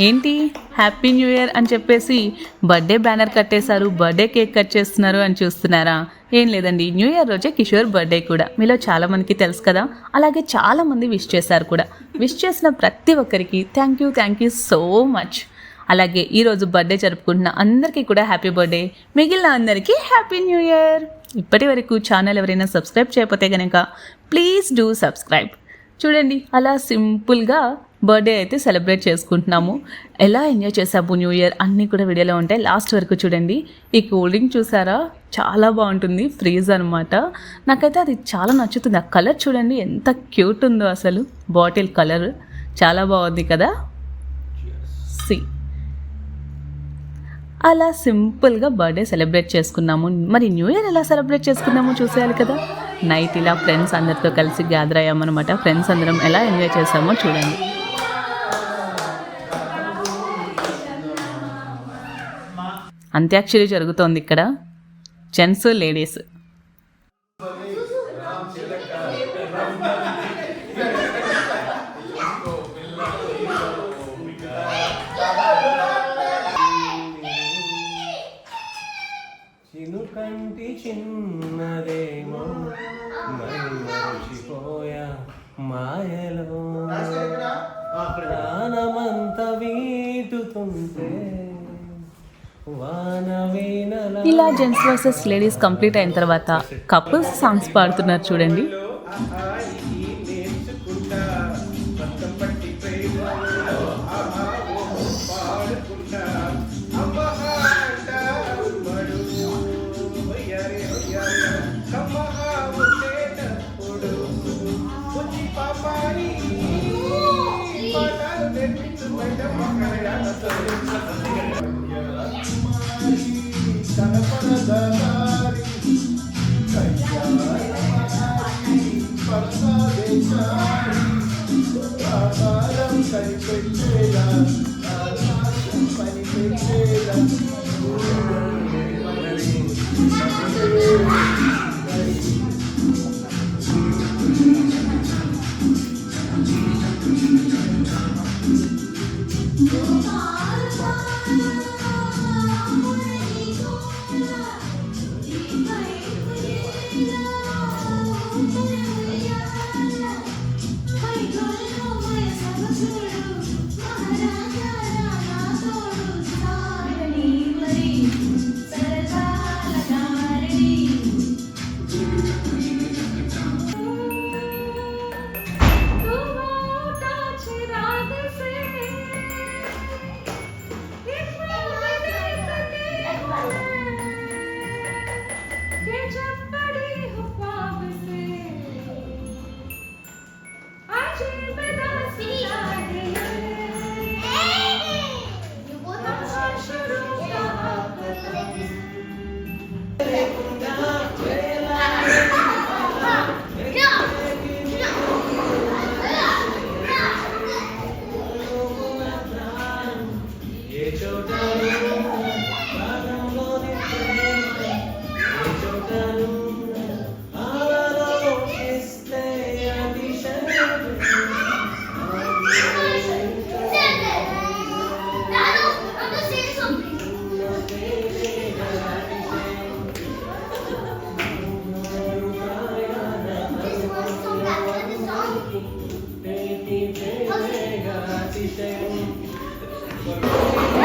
ఏంటి happy new year అని చెప్పేసి బర్త్డే బ్యానర్ కట్టేశారు, బర్త్డే కేక్ కట్ చేస్తున్నారు అని చూస్తున్నారా? ఏం లేదండి, న్యూ ఇయర్ రోజే కిషోర్ బర్త్డే కూడా. మీలో చాలామందికి తెలుసు కదా, అలాగే చాలామంది విష్ చేశారు కూడా. విష్ చేసిన ప్రతి ఒక్కరికి థ్యాంక్ యూ సో మచ్. అలాగే ఈరోజు బర్త్డే జరుపుకుంటున్న అందరికీ కూడా హ్యాపీ బర్త్డే, మిగిలిన అందరికీ హ్యాపీ న్యూ ఇయర్. ఇప్పటి వరకు ఛానల్ ఎవరైనా సబ్స్క్రైబ్ చేయకపోతే కనుక ప్లీజ్ డూ సబ్స్క్రైబ్. చూడండి, అలా సింపుల్గా బర్త్డే అయితే సెలబ్రేట్ చేసుకుంటున్నాము. ఎలా ఎంజాయ్ చేసాము న్యూ ఇయర్ అన్నీ కూడా వీడియోలో ఉంటాయి, లాస్ట్ వరకు చూడండి. ఈ కూల్ డ్రింక్ చూసారా, చాలా బాగుంటుంది, ఫ్రీజ్ అనమాట. నాకైతే అది చాలా నచ్చుతుంది. ఆ కలర్ చూడండి ఎంత క్యూట్ ఉందో, అసలు బాటిల్ కలర్ చాలా బాగుంది కదా. సి అలా సింపుల్గా బర్త్డే సెలబ్రేట్ చేసుకున్నాము. మరి న్యూ ఇయర్ ఎలా సెలబ్రేట్ చేసుకున్నామో చూసేయాలి కదా. నైట్ ఇలా ఫ్రెండ్స్ అందరితో కలిసి గ్యాదర్ అయ్యామన్నమాట. ఫ్రెండ్స్ అందరం ఎలా ఎంజాయ్ చేసామో చూడండి. అంత్యాక్షరి జరుగుతోంది ఇక్కడ, జెంట్స్ లేడీస్. కంటి చిన్నదేమో మరిచిపోయా మాయలో ప్రాణమంత వీటుతుంటే. ఇలా జెంట్స్ వర్సెస్ లేడీస్ కంప్లీట్ అయిన తర్వాత కపుల్స్ సాంగ్స్ పాడుతున్నారు చూడండి.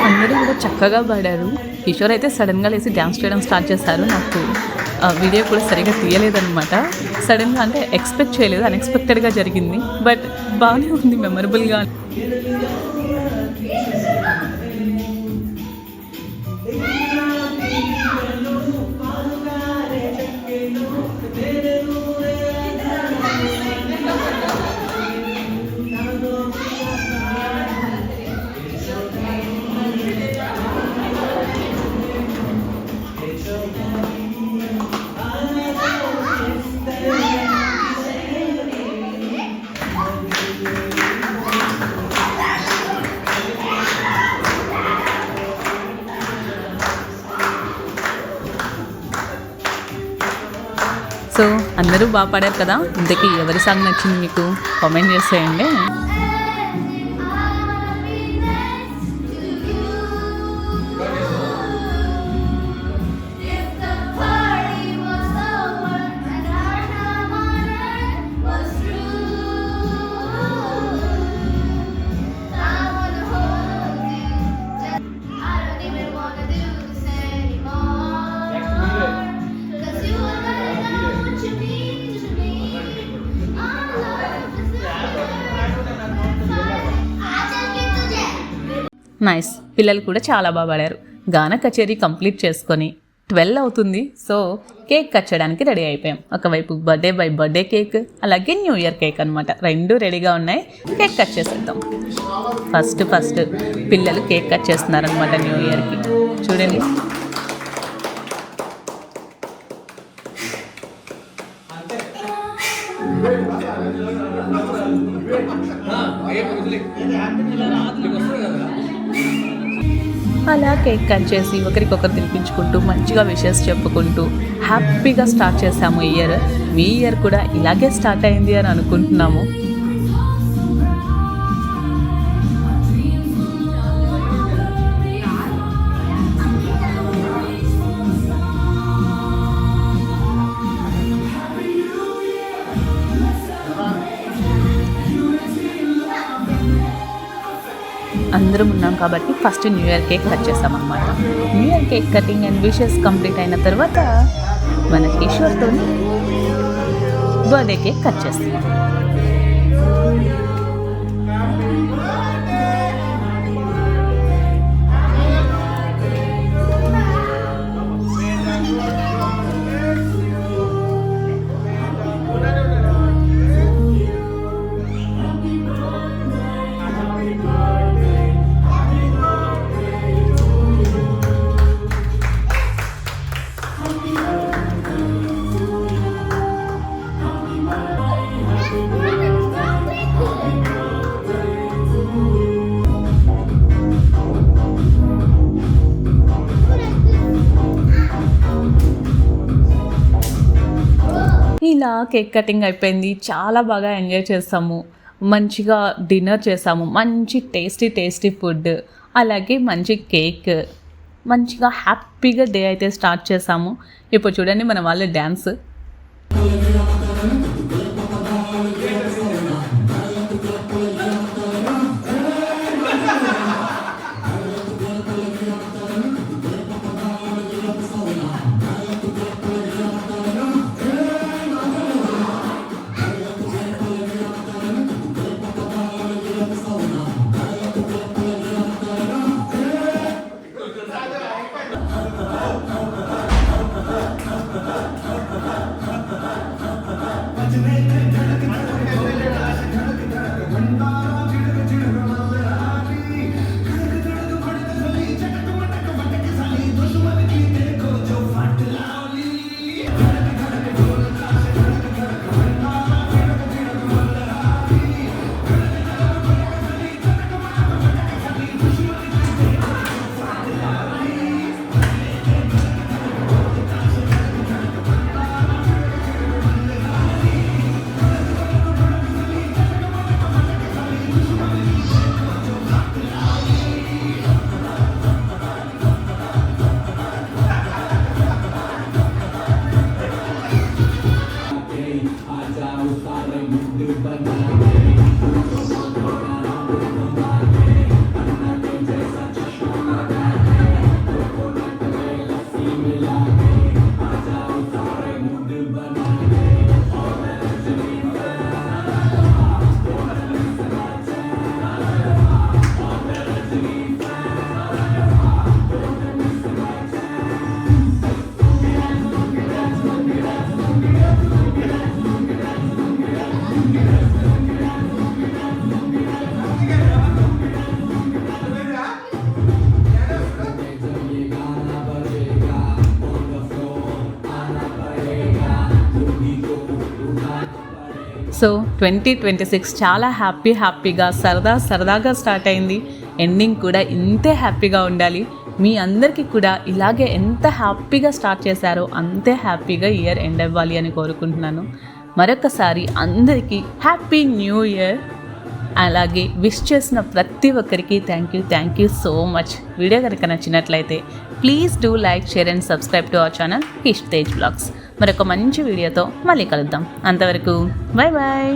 అందరూ కూడా చక్కగా పాడారు. కిషోర్ అయితే సడన్గా లేసి డ్యాన్స్ చేయడం స్టార్ట్ చేశారు. నాకు వీడియో కూడా సరిగా తీయలేదన్నమాట. సడన్గా అంటే ఎక్స్పెక్ట్ చేయలేదు, అన్ఎక్స్పెక్టెడ్గా జరిగింది. బట్ బాగానే ఉంది, మెమరబుల్గా. సో అందరూ బాగా పాడారు కదా. ఇంతకీ ఎవరి సాంగ్ నచ్చింది మీకు కామెంట్ చేసేయండి. నైస్, పిల్లలు కూడా చాలా బాగా పాడారు. గాన కచేరీ కంప్లీట్ చేసుకొని 12 అవుతుంది. సో కేక్ కట్ చేయడానికి రెడీ అయిపోయాం. ఒకవైపు బర్త్డే కేక్, అలాగే న్యూ ఇయర్ కేక్ అనమాట. రెండు రెడీగా ఉన్నాయి. కేక్ కట్ చేసేద్దాం. ఫస్ట్ పిల్లలు కేక్ కట్ చేస్తున్నారనమాట న్యూ ఇయర్కి. చూడండి. అలా కేక్ కట్ చేసి ఒకరికొకరు తినిపించుకుంటూ మంచిగా విషెస్ చెప్పుకుంటూ హ్యాపీగా స్టార్ట్ చేసాము ఈ ఇయర్. మీ ఇయర్ కూడా ఇలాగే స్టార్ట్ అయింది అని అనుకుంటున్నాము. అందరం ఉన్నాం కాబట్టి first new year cake cut చేస్తామన్నమాట. New year cake cutting and wishes complete అయిన తర్వాత మన కిషోర్తో బర్త్డే కేక్ కట్ చేస్తాం. ఇలా కేక్ కటింగ్ అయిపోయింది. చాలా బాగా ఎంజాయ్ చేస్తాము. మంచిగా డిన్నర్ చేసాము. మంచి టేస్టీ ఫుడ్, అలాగే మంచి కేక్, మంచిగా హ్యాపీగా డే అయితే స్టార్ట్ చేసాము. ఇప్పుడు చూడండి మన వాళ్ళ డ్యాన్స్. సో 2026 చాలా హ్యాపీగా సరదాగా స్టార్ట్ అయింది. ఎండింగ్ కూడా ఇంతే హ్యాపీగా ఉండాలి. మీ అందరికీ కూడా ఇలాగే ఎంత హ్యాపీగా స్టార్ట్ చేశారో అంతే హ్యాపీగా ఇయర్ ఎండ్ అవ్వాలి అని కోరుకుంటున్నాను. మరొకసారి అందరికీ హ్యాపీ న్యూ ఇయర్. అలాగే విష్ చేసిన ప్రతి ఒక్కరికి thank you so much. Video కనుక నచ్చినట్లయితే please do like, share and subscribe to our channel Kish Tej blogs. మరొక మంచి వీడియోతో మళ్ళీ కలుద్దాం. అంతవరకు బాయ్.